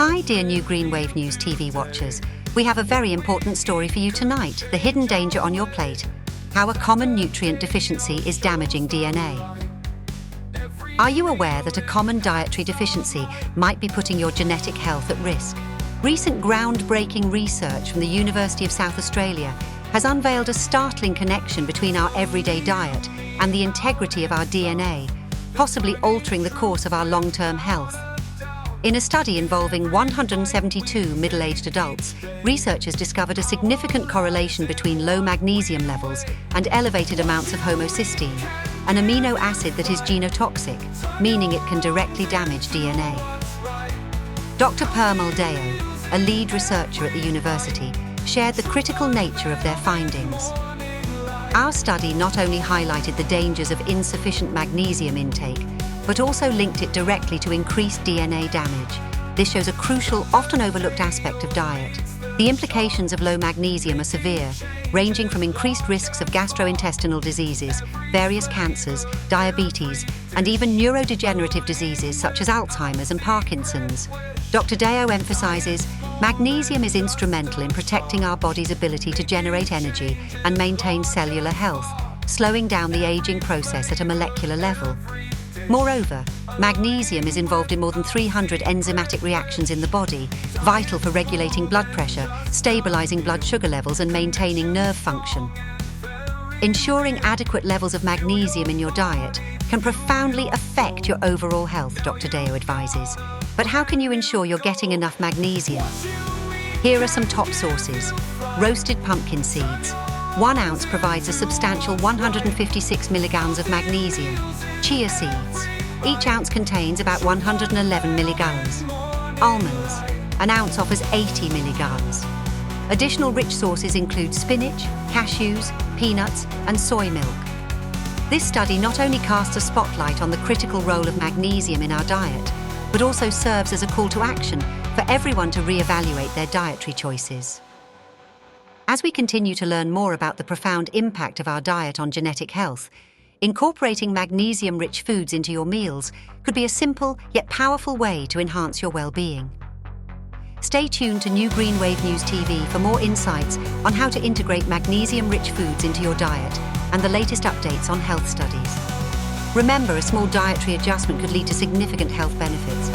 Hi dear New Green Wave News TV watchers. We have a very important story for you tonight, the hidden danger on your plate, how a common nutrient deficiency is damaging DNA. Are you aware that a common dietary deficiency might be putting your genetic health at risk? Recent groundbreaking research from the University of South Australia has unveiled a startling connection between our everyday diet and the integrity of our DNA, possibly altering the course of our long-term health. In a study involving 172 middle-aged adults, researchers discovered a significant correlation between low magnesium levels and elevated amounts of homocysteine, an amino acid that is genotoxic, meaning it can directly damage DNA. Dr. Permal Deo, a lead researcher at the university, shared the critical nature of their findings. Our study not only highlighted the dangers of insufficient magnesium intake, but also linked it directly to increased DNA damage. This shows a crucial, often overlooked aspect of diet. The implications of low magnesium are severe, ranging from increased risks of gastrointestinal diseases, various cancers, diabetes, and even neurodegenerative diseases such as Alzheimer's and Parkinson's. Dr. Deo emphasizes, magnesium is instrumental in protecting our body's ability to generate energy and maintain cellular health, slowing down the aging process at a molecular level. Moreover, magnesium is involved in more than 300 enzymatic reactions in the body, vital for regulating blood pressure, stabilizing blood sugar levels, and maintaining nerve function. Ensuring adequate levels of magnesium in your diet can profoundly affect your overall health, Dr. Deo advises. But how can you ensure you're getting enough magnesium? Here are some top sources. Roasted pumpkin seeds. 1 ounce provides a substantial 156 milligrams of magnesium. Chia seeds. Each ounce contains about 111 milligrams. Almonds. 1 ounce offers 80 milligrams. Additional rich sources include spinach, cashews, peanuts, and soy milk. This study not only casts a spotlight on the critical role of magnesium in our diet, but also serves as a call to action for everyone to reevaluate their dietary choices. As we continue to learn more about the profound impact of our diet on genetic health, incorporating magnesium-rich foods into your meals could be a simple yet powerful way to enhance your well-being. Stay tuned to New Green Wave News TV for more insights on how to integrate magnesium-rich foods into your diet and the latest updates on health studies. Remember, a small dietary adjustment could lead to significant health benefits.